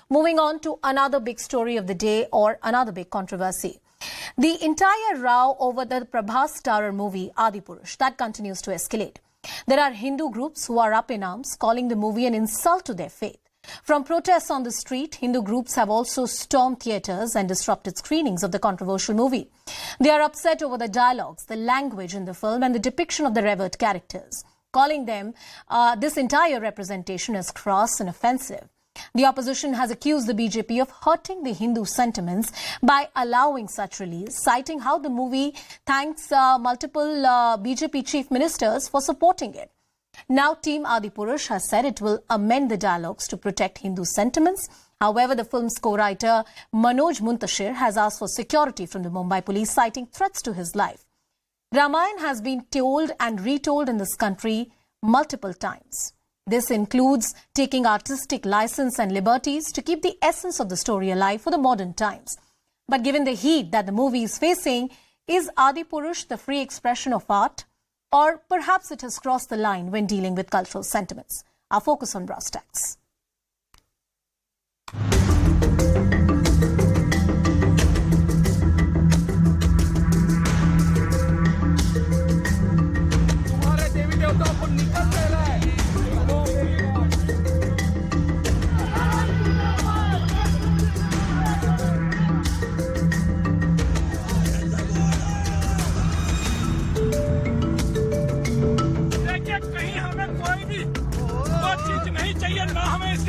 Moving on to another big story of the day or another big controversy. The entire row over the Prabhas starrer movie Adipurush, that continues to escalate. There are Hindu groups who are up in arms, calling the movie an insult to their faith. From protests on the street, Hindu groups have also stormed theatres and disrupted screenings of the controversial movie. They are upset over the dialogues, the language in the film and the depiction of the revered characters, calling them this entire representation as cross and offensive. The opposition has accused the BJP of hurting the Hindu sentiments by allowing such release, citing how the movie thanks multiple BJP chief ministers for supporting it. Now, Team Adipurush has said it will amend the dialogues to protect Hindu sentiments. However, the film's co-writer Manoj Muntashir has asked for security from the Mumbai police, citing threats to his life. Ramayana has been told and retold in this country multiple times. This includes taking artistic license and liberties to keep the essence of the story alive for the modern times. But given the heat that the movie is facing, is Adipurush the free expression of art? Or perhaps it has crossed the line when dealing with cultural sentiments? Our focus on Brass Tacks.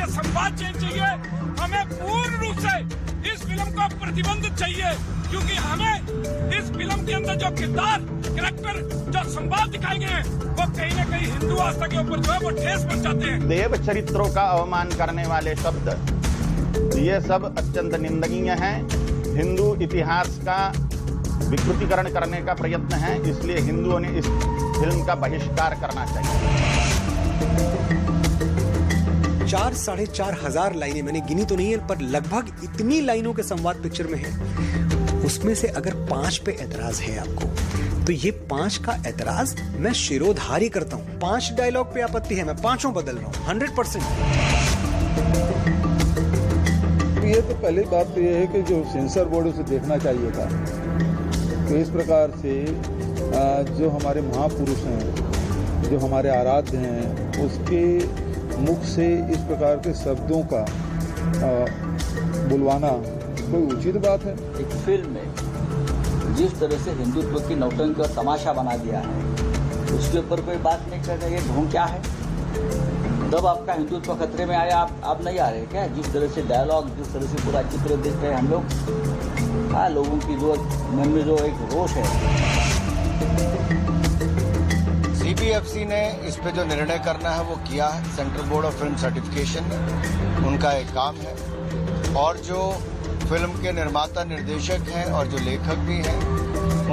संवाद चाहिए, हमें पूर्ण रूप से इस film को प्रतिबंधित चाहिए, क्योंकि हमें इस फिल्म के अंदर जो किरदार, कैरेक्टर, जो संवाद दिखाए गए हैं, वो कहीं न कहीं हिंदू आस्था के ऊपर जो है वो ठेस पहुंचाते हैं। देव चरित्रों का अवमान करने वाले शब्द, ये सब अत्यंत निंदनीय हैं। हिंदू इतिहास का विकृतीकरण करने का प्रयत्न है, इसलिए हिंदुओं ने इस फिल्म का बहिष्कार करना चाहिए। 4,500 लाइनें मैंने गिनी तो नहीं है, पर लगभग इतनी लाइनों के संवाद पिक्चर में है। उसमें से अगर 5 पे एतराज है आपको, तो ये 5 का एतराज मैं शिरोधार्य करता हूं। 5 डायलॉग पे आपत्ति है, मैं 5 बदल रहा हूं 100%। ये तो पहली बात तो ये है कि जो सेंसर बोर्ड उसे देखना चाहिए था। तो इस प्रकार से जो हमारे महापुरुष हैं, जो हमारे आराध्य हैं, उसके मुख से इस प्रकार के शब्दों का बुलवाना कोई उचित बात है? एक फिल्म में जिस तरह से हिंदुत्व की नौटंकी और तमाशा बना दिया है, उसके ऊपर कोई बात नहीं कर रहे। ये ढोंग क्या है? तब आपका हिंदुत्व खतरे में आया, आप नहीं आ रहे क्या? जिस तरह से डायलॉग, जिस तरह से पूरा चित्र देख रहे हैं हम लोग, हाँ, लोगों की जो मन में जो एक रोष है। CBFC ने इस पे जो निर्णय करना है वो किया है। Central board of film certification ने उनका एक काम है, और जो फिल्म के निर्माता निर्देशक हैं और जो लेखक भी हैं,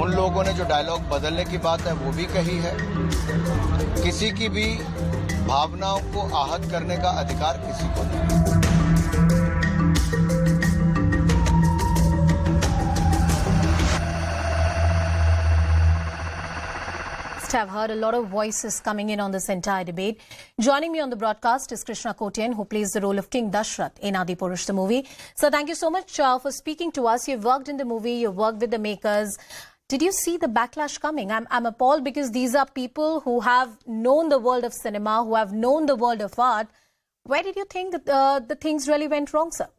उन लोगों ने जो डायलॉग बदलने की बात है वो भी कही है। किसी की भी भावनाओं को आहत करने का अधिकार किसी को नहीं। I've heard a lot of voices coming in on this entire debate. Joining me on the broadcast is Krishna Kotian, who plays the role of King Dashrath in Adipurush, the movie. So thank you so much for speaking to us. You've worked in the movie, you've worked with the makers. Did you see the backlash coming? I'm appalled because these are people who have known the world of cinema, who have known the world of art. Where did you think that the things really went wrong, sir?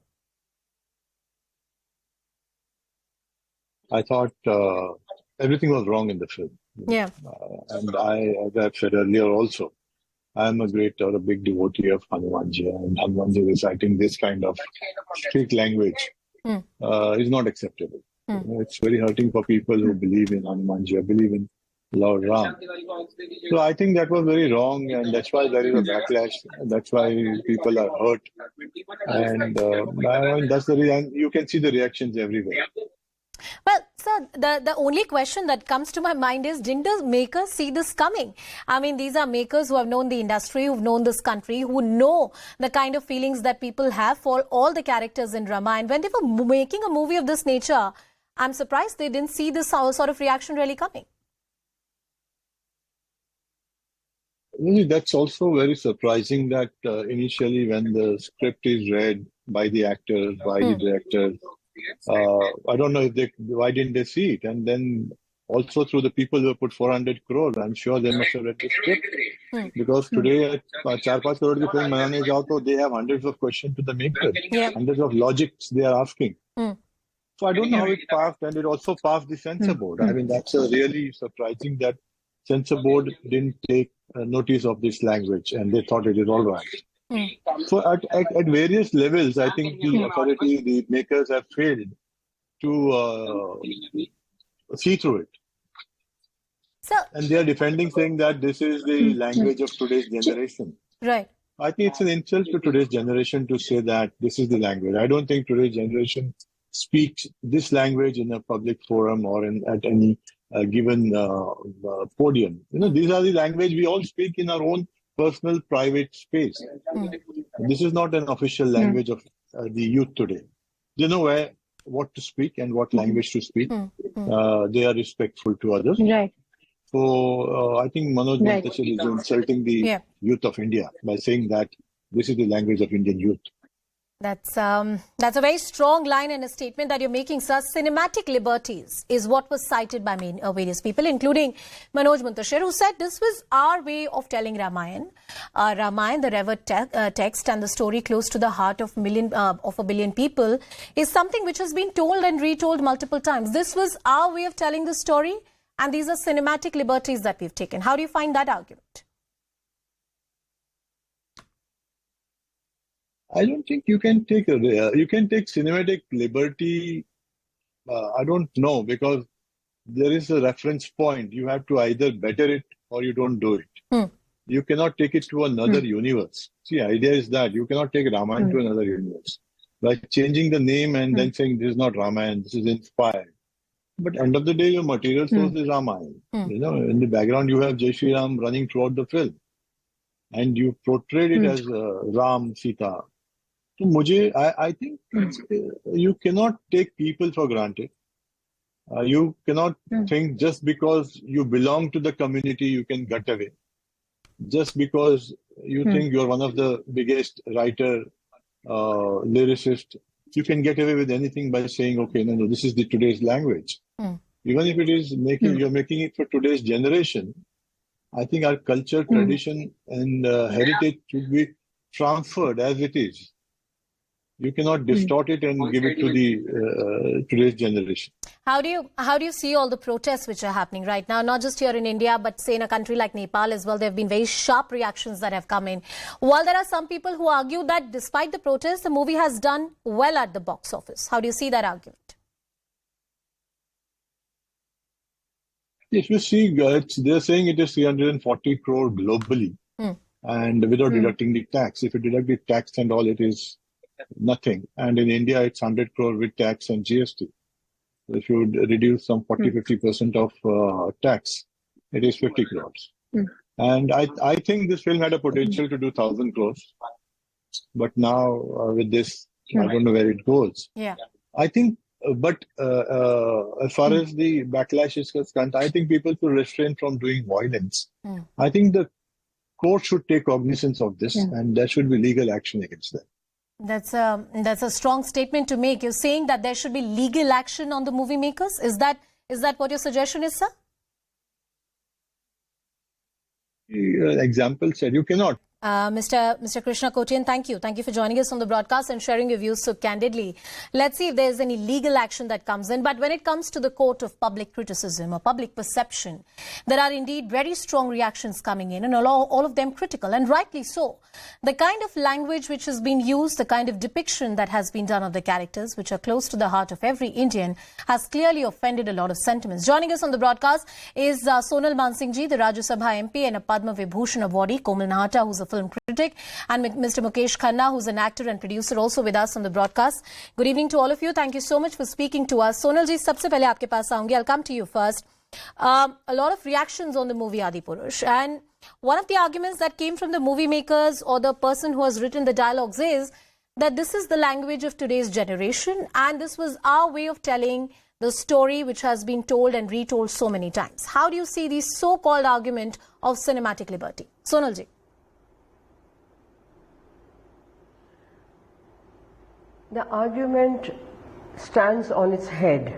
I thought everything was wrong in the film. Yeah. And as I've said earlier also, I'm a great or a big devotee of Hanumanji, and Hanumanji reciting this kind of street language is not acceptable. It's very hurting for people who believe in Hanumanji or believe in Lord Ram. So I think that was very wrong, and that's why there is a backlash. That's why people are hurt. And that's the reason. You can see the reactions everywhere. Well, sir, the only question that comes to my mind is, didn't the makers see this coming? I mean, these are makers who have known the industry, who've known this country, who know the kind of feelings that people have for all the characters in Ramayana. When they were making a movie of this nature, I'm surprised they didn't see this sort of reaction really coming. That's also very surprising that initially when the script is read, by the actors, by the directors. I don't know why didn't they see it? And then also through the people who put 400 crores, I'm sure they must have read the script. Because today, 4-5 crore की film बनाने जाओ तो they have hundreds of questions to the makers, hundreds of logics they are asking. So I don't know how it passed, and it also passed the censor board. I mean, that's really surprising that censor board didn't take notice of this language, and they thought it is all right. So at various levels, I think the authority, the makers have failed to see through it. And they are defending, saying that this is the language of today's generation. Right. I think it's an insult to today's generation to say that this is the language. I don't think today's generation speaks this language in a public forum or at any given podium. You know, these are the language we all speak in our own personal, private space. This is not an official language of the youth today. They know what to speak and what language to speak. They are respectful to others. Right. So I think Manoj Montasher is insulting the youth of India by saying that this is the language of Indian youth. That's a very strong line and a statement that you're making, sir. Cinematic liberties is what was cited by various people, including Manoj Montasher, who said this was our way of telling Ramayana. Ramayana, the revered text and the story close to the heart of a billion people, is something which has been told and retold multiple times. This was our way of telling the story, and these are cinematic liberties that we've taken. How do you find that argument? I don't think you can take cinematic liberty. I don't know, because there is a reference point. You have to either better it or you don't do it. You cannot take it to another universe. See, the idea is that you cannot take Ramayana to another universe by changing the name and then saying this is not Ramayana, this is inspired. But end of the day, your material source is Ramayana. You know, in the background you have Jai Shri Ram running throughout the film, and you portrayed it as Ram, Sita. So, I think you cannot take people for granted. You cannot think just because you belong to the community, you can get away. Just because you think you're one of the biggest writer, lyricist, you can get away with anything by saying, okay, no, this is today's language. Even if it is you're making it for today's generation, I think our culture, tradition, and heritage should be transferred as it is. You cannot distort it and give it to the today's generation. How do you see all the protests which are happening right now, not just here in India, but say in a country like Nepal as well? There have been very sharp reactions that have come in. While there are some people who argue that despite the protests, the movie has done well at the box office. How do you see that argument? If you see, they're saying it is 340 crore globally, and without deducting the tax. If you deduct the tax and all, it is nothing. And in India, it's 100 crore with tax and GST. So if you reduce some 40-50% of tax, it is 50 crores. And I think this film had a potential to do 1,000 crores. But now with this, I don't know where it goes. Yeah. I think, but as far as the backlash is concerned, I think people should refrain from doing violence. I think the court should take cognizance of this, and there should be legal action against them. That's a strong statement to make. You're saying that there should be legal action on the movie makers. Is that what your suggestion is, sir? Example said you cannot. Mr. Krishna Kotian, thank you. Thank you for joining us on the broadcast and sharing your views so candidly. Let's see if there's any legal action that comes in. But when it comes to the court of public criticism or public perception, there are indeed very strong reactions coming in, and all of them critical, and rightly so. The kind of language which has been used, the kind of depiction that has been done of the characters, which are close to the heart of every Indian, has clearly offended a lot of sentiments. Joining us on the broadcast is Sonal Mansingh ji, the Rajya Sabha MP and a Padma Vibhushan awardee, Komal Nahata, who's a film critic, and Mr. Mukesh Khanna, who's an actor and producer, also with us on the broadcast. Good evening to all of you. Thank you so much for speaking to us. Sonal ji, sabse pehle aapke paas aungi. I'll come to you first. A lot of reactions on the movie Adipurush, and one of the arguments that came from the movie makers or the person who has written the dialogues is that this is the language of today's generation, and this was our way of telling the story which has been told and retold so many times. How do you see the so-called argument of cinematic liberty? Sonal ji. The argument stands on its head.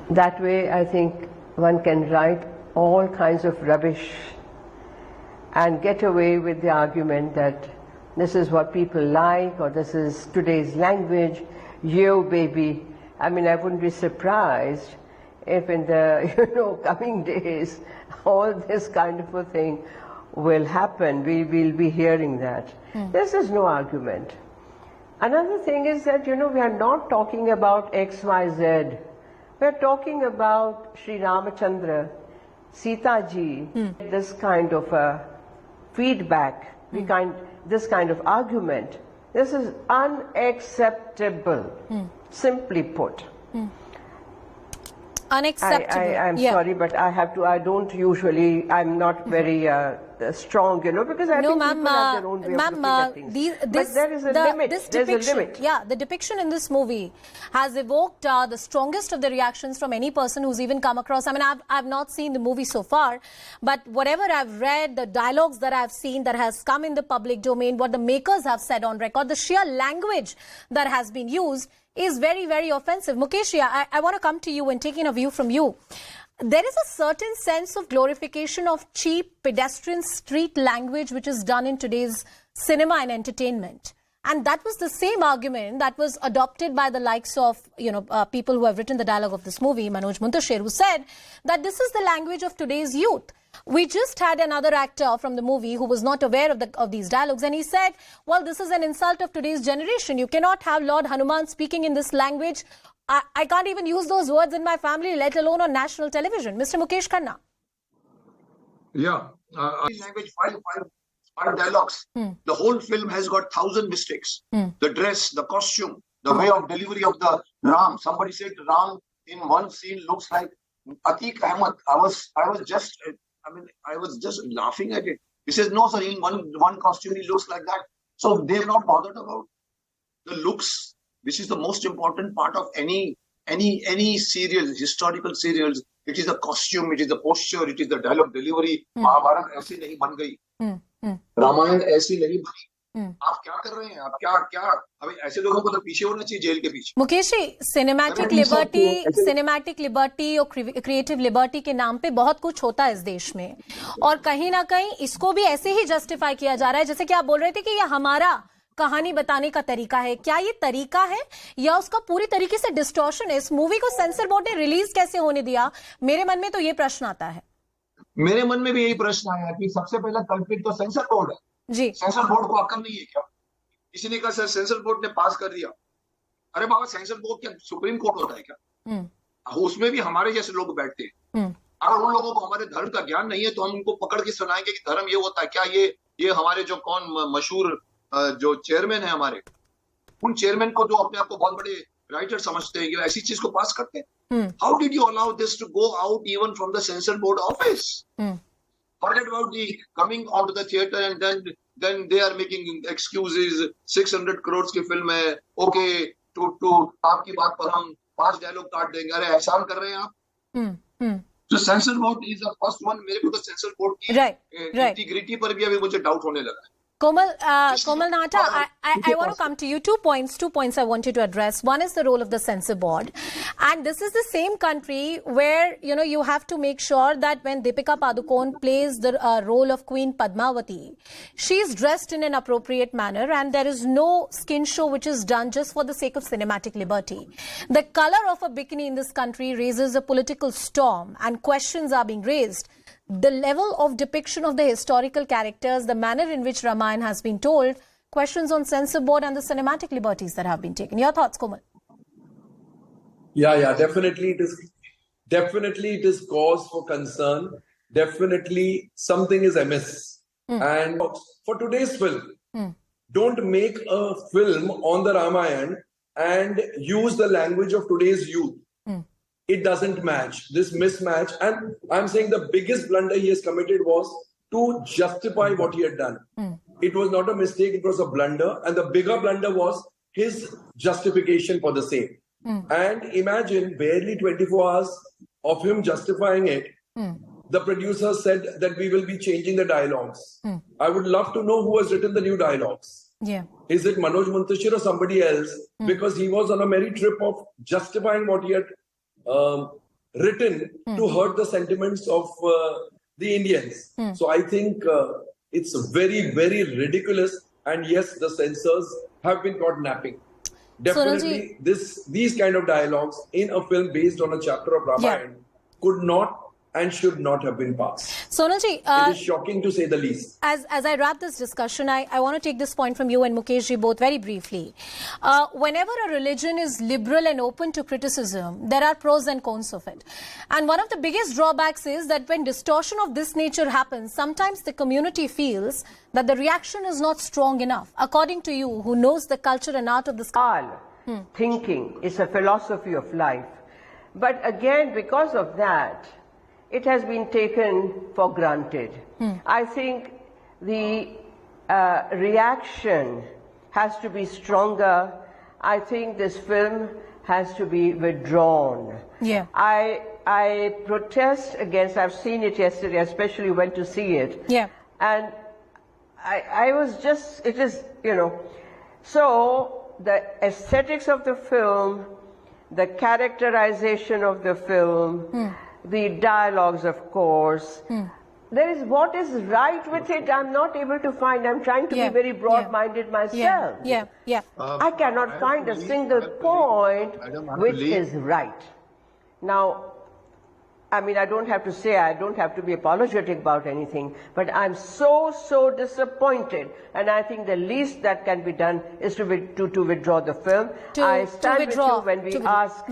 That way, I think one can write all kinds of rubbish and get away with the argument that this is what people like, or this is today's language, yo baby. I mean, I wouldn't be surprised if in the coming days all this kind of a thing will happen. We will be hearing that. This is no argument. Another thing is that, we are not talking about X, Y, Z. We are talking about Sri Ramachandra, Sita ji, this kind of feedback, this kind of argument. This is unacceptable, simply put. Unacceptable. I'm sorry, but I'm not very strong, because I think people have their own way of looking at things. But there is a limit. There's a limit. Yeah, the depiction in this movie has evoked the strongest of the reactions from any person who's even come across. I mean, I've not seen the movie so far, but whatever I've read, the dialogues that I've seen that has come in the public domain, what the makers have said on record, the sheer language that has been used is very, very offensive. Mukesh, I want to come to you and taking a view from you. There is a certain sense of glorification of cheap pedestrian street language which is done in today's cinema and entertainment. And that was the same argument that was adopted by the likes of, people who have written the dialogue of this movie, Manoj Muntashir, who said that this is the language of today's youth. We just had another actor from the movie who was not aware of these dialogues, and he said, well, this is an insult of today's generation. You cannot have Lord Hanuman speaking in this language. I can't even use those words in my family, let alone on national television. Mr. Mukesh Khanna. Yeah. Language, five dialogues. The whole film has got 1,000 mistakes. The dress, the costume, the way of delivery of the Ram. Somebody said Ram in one scene looks like Atiq Ahmed. I was just laughing at it. He says, no, sir, in one costume he looks like that. So they're not bothered about the looks, which is the most important part of any serial, historical serials. It is the costume, it is the posture, it is the dialogue delivery. Mahabharat ऐसी नहीं बन गई. रामायण ऐसी नहीं बनी. आप क्या कर रहे हैं? आप क्या अभी ऐसे लोगों को तो पीछे होना चाहिए जेल के पीछे. मुकेश जी, सिनेमैटिक लिबर्टी और क्रिएटिव लिबर्टी के नाम पे बहुत कुछ होता है इस देश में, और कहीं ना कहीं इसको भी ऐसे ही जस्टिफाई किया जा रहा है, जैसे कि आप बोल रहे थे कि ये हमारा कहानी बताने का तरीका है. क्या ये तरीका है या उसका पूरी तरीके से डिस्टॉर्शन है? इस मूवी को सेंसर बोर्ड ने रिलीज कैसे होने दिया? मेरे मन में तो ये प्रश्न आता है. मेरे मन में भी यही प्रश्न आया कि सबसे पहला कल्पित तो सेंसर बोर्ड है जी. सेंसर बोर्ड को अक्ल नहीं है क्या? किसी ने कहा सर सेंसर बोर्ड ने पास कर दिया. अरे बाबा, सेंसर बोर्ड क्या सुप्रीम कोर्ट होता है क्या? उसमें भी हमारे जैसे लोग बैठते हैं. अगर उन लोगों को हमारे धर्म का ज्ञान नहीं है तो हम उनको पकड़ के सुनाएंगे कि धर्म ये होता है क्या? ये हमारे जो मशहूर जो चेयरमैन है हमारे, उन चेयरमैन को जो अपने आप को बहुत बड़े राइटर समझते हैं, ऐसी चीज को पास करते हैं. How did you allow this to go out even from the censor board office? Forget about the coming onto the theater and then they are making excuses. 600 crores की फिल्म है, okay, to आपकी बात पर हम 5 dialogue काट देंगे. अरे एहसान कर रहे हैं आप? तो sensor board is the first one. मेरे को तो सेंसर बोर्ड की इंटीग्रिटी पर भी अभी मुझे डाउट होने लगा है. Komal Nahata, I want to come to you. Two points I want you to address. One is the role of the censor board. And this is the same country where, you have to make sure that when Deepika Padukone plays the role of Queen Padmavati, she's dressed in an appropriate manner and there is no skin show which is done just for the sake of cinematic liberty. The color of a bikini in this country raises a political storm and questions are being raised. The level of depiction of the historical characters, the manner in which Ramayana has been told, questions on censor board and the cinematic liberties that have been taken. Your thoughts, Komal? Yeah, definitely it is cause for concern. Definitely something is amiss. And for today's film, don't make a film on the Ramayana and use the language of today's youth. It doesn't match, this mismatch. And I'm saying the biggest blunder he has committed was to justify what he had done. It was not a mistake, it was a blunder. And the bigger blunder was his justification for the same. And imagine barely 24 hours of him justifying it. The producer said that we will be changing the dialogues. I would love to know who has written the new dialogues. Yeah. Is it Manoj Muntashir or somebody else? Because he was on a merry trip of justifying what he had written to hurt the sentiments of the Indians. So I think it's very, very ridiculous. And yes, the censors have been caught napping. Definitely, these kind of dialogues in a film based on a chapter of Ramayana could not and should not have been passed. Sonalji, it is shocking to say the least. As I wrap this discussion, I want to take this point from you and Mukeshji both very briefly. Whenever a religion is liberal and open to criticism, there are pros and cons of it. And one of the biggest drawbacks is that when distortion of this nature happens, sometimes the community feels that the reaction is not strong enough. According to you, who knows the culture and art of this thinking is a philosophy of life. But again, because of that, it has been taken for granted. I think the reaction has to be stronger. I think this film has to be withdrawn. Yeah. I protest against, I've seen it yesterday, I especially went to see it. Yeah. And I was just, it is, you know, so the aesthetics of the film, the characterization of the film, the dialogues, of course. There is what is right with it, I'm not able to find. I'm trying to be very broad-minded myself. I cannot find a single point which is right. Now, I mean, I don't have to say, I don't have to be apologetic about anything, but I'm so disappointed. And I think the least that can be done is to withdraw the film. I stand with you when we ask,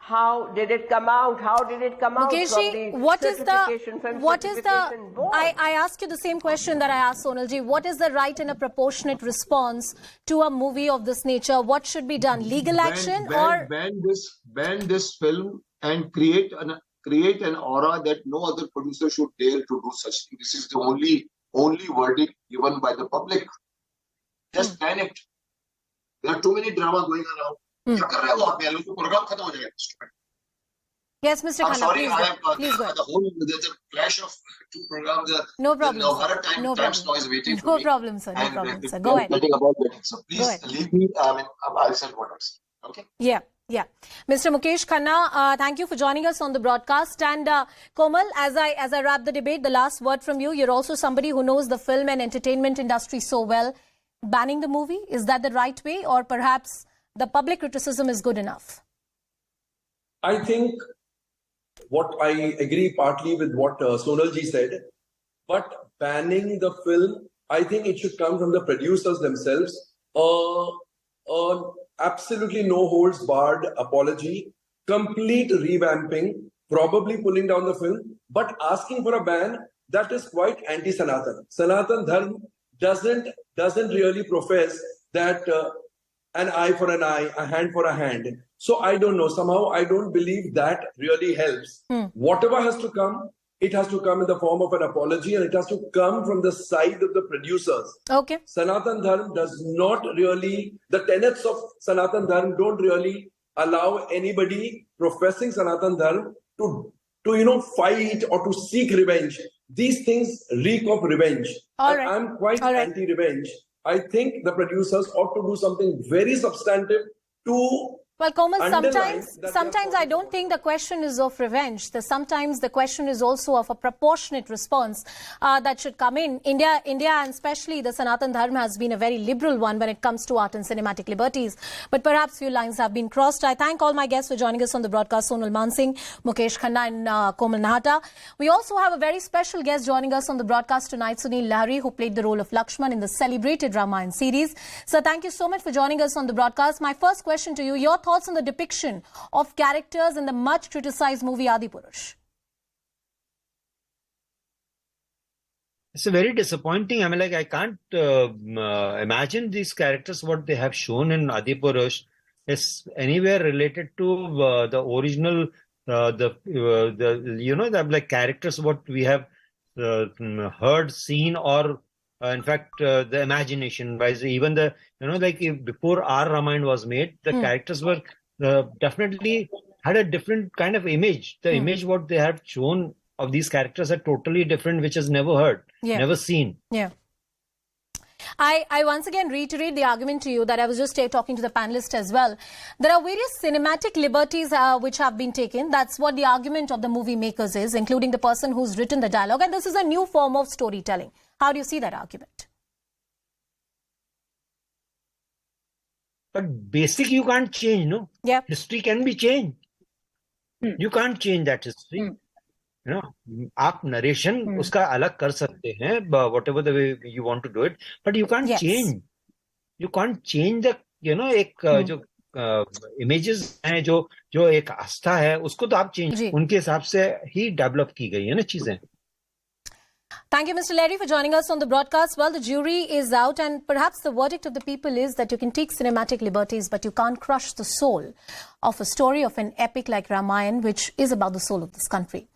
how did it come out? How did it come out? Mukeshji, I ask you the same question that I asked Sonalji. What is the right and a proportionate response to a movie of this nature? What should be done? Legal action or ban this film and create an aura that no other producer should dare to do such thing. This is the only verdict given by the public. Just ban it. There are too many dramas going around. Yes, Mr. Khanna, please go ahead. There's a clash of two programs. No problem. No problem, sir. No problem, sir. Go ahead. So please leave me. I'll send what else. Okay? Yeah. Mr. Mukesh Khanna, thank you for joining us on the broadcast. And Komal, as I wrap the debate, the last word from you. You're also somebody who knows the film and entertainment industry so well. Banning the movie, is that the right way, or perhaps the public criticism is good enough? I think what I agree partly with what Sonalji said, but banning the film, I think it should come from the producers themselves. Absolutely no holds barred apology, complete revamping, probably pulling down the film, but asking for a ban, that is quite anti-Sanatan. Sanatan Dharma doesn't really profess that an eye for an eye, a hand for a hand. So I don't know, somehow I don't believe that really helps. Whatever has to come, it has to come in the form of an apology, and it has to come from the side of the producers. Okay. Sanatan Dharma does not really, the tenets of Sanatan Dharma don't really allow anybody professing Sanatan Dharma to fight or to seek revenge. These things reek of revenge. I'm quite anti-revenge. I think the producers ought to do something very substantive to... Well, Komal, sometimes I don't think the question is of revenge. Sometimes the question is also of a proportionate response that should come in. India and especially the Sanatan Dharma has been a very liberal one when it comes to art and cinematic liberties. But perhaps few lines have been crossed. I thank all my guests for joining us on the broadcast, Sonal Mansingh, Mukesh Khanna and Komal Nahata. We also have a very special guest joining us on the broadcast tonight, Sunil Lahri, who played the role of Lakshman in the celebrated Ramayana series. So thank you so much for joining us on the broadcast. My first question to you, your thoughts on the depiction of characters in the much criticized movie Adipurush? It's a very disappointing. I mean, like, I can't imagine these characters, what they have shown in Adipurush is anywhere related to the original, the characters what we have heard, seen, or in fact, the imagination wise, even the, before our Ramayana was made, the characters were definitely had a different kind of image. The image what they have shown of these characters are totally different, which is never heard, never seen. Yeah. I once again reiterate the argument to you that I was just talking to the panelists as well. There are various cinematic liberties which have been taken. That's what the argument of the movie makers is, including the person who's written the dialogue. And this is a new form of storytelling. How do you see that argument? But basic you can't change, no? Yeah. History can be changed. You can't change that history. You know, आप narration उसका अलग कर सकते हैं, whatever the way you want to do it, but you can't change. You can't change the, you know, एक जो images हैं, जो एक आस्था है, उसको तो आप change उनके हिसाब से ही develop की गई है ना चीजें. Thank you, Mr. Lahiri, for joining us on the broadcast. Well, the jury is out, and perhaps the verdict of the people is that you can take cinematic liberties, but you can't crush the soul of a story of an epic like Ramayana, which is about the soul of this country.